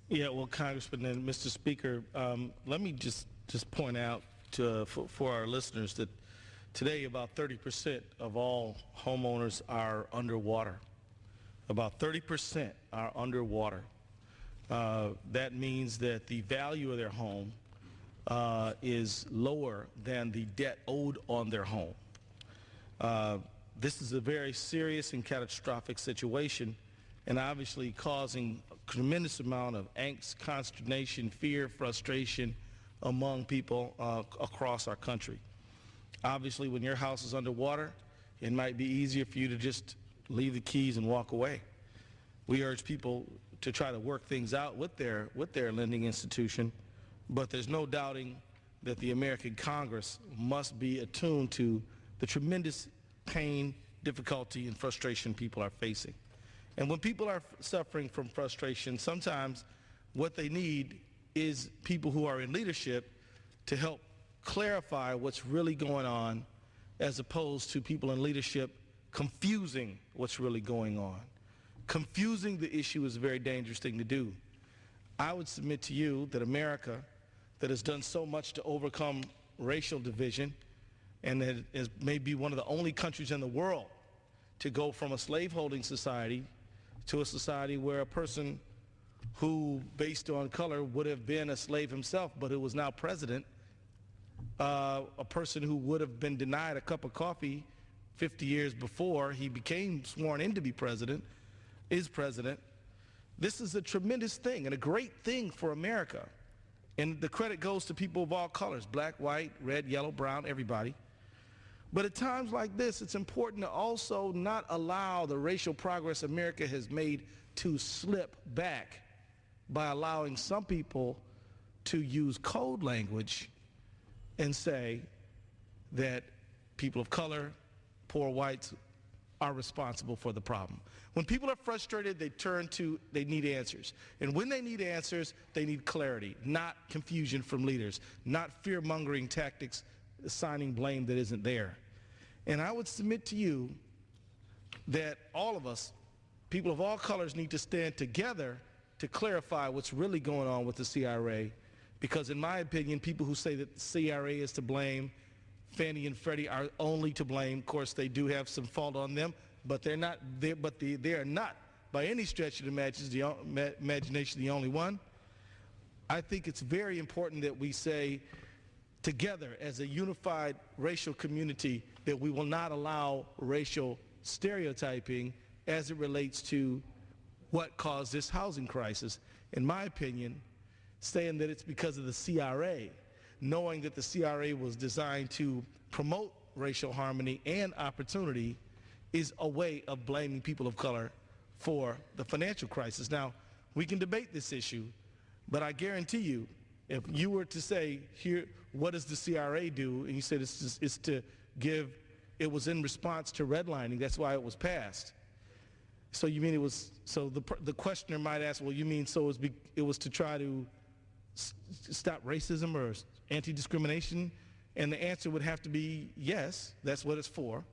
Yeah, well, Congressman and Mr. Speaker, let me just point out for our listeners that today about 30% of all homeowners are underwater. About 30% are underwater. That means that the value of their home is lower than the debt owed on their home. This is a very serious and catastrophic situation, and obviously causing a tremendous amount of angst, consternation, fear, frustration among people across our country. Obviously, when your house is underwater, it might be easier for you to just leave the keys and walk away. We urge people to try to work things out with their lending institution, but there's no doubting that the American Congress must be attuned to the tremendous pain, difficulty, and frustration people are facing. And when people are suffering from frustration, sometimes what they need is people who are in leadership to help clarify what's really going on, as opposed to people in leadership confusing what's really going on. Confusing the issue is a very dangerous thing to do. I would submit to you that America, that has done so much to overcome racial division, and that is maybe one of the only countries in the world to go from a slaveholding society to a society where a person who, based on color, would have been a slave himself, but who was now president, a person who would have been denied a cup of coffee 50 years before he became sworn in to be president, is president. This is a tremendous thing and a great thing for America. And the credit goes to people of all colors, black, white, red, yellow, brown, everybody. But at times like this, it's important to also not allow the racial progress America has made to slip back by allowing some people to use code language and say that people of color, poor whites, are responsible for the problem. When people are frustrated, they need answers. And when they need answers, they need clarity, not confusion from leaders, not fear-mongering tactics, assigning blame that isn't there. And I would submit to you that all of us, people of all colors, need to stand together to clarify what's really going on with the CRA, because in my opinion, people who say that the CRA is to blame, Fannie and Freddie are only to blame. Of course, they do have some fault on them, but they are not by any stretch of the imagination the only one. I think it's very important that we say together as a unified racial community that we will not allow racial stereotyping as it relates to what caused this housing crisis. In my opinion, saying that it's because of the CRA, knowing that the CRA was designed to promote racial harmony and opportunity, is a way of blaming people of color for the financial crisis. Now, we can debate this issue, but I guarantee you, if you were to say, here, what does the CRA do? And you said it's to give, it was in response to redlining, that's why it was passed. So you mean it was, so the questioner might ask, well, you mean so it was to try to stop racism or anti-discrimination? And the answer would have to be yes, that's what it's for.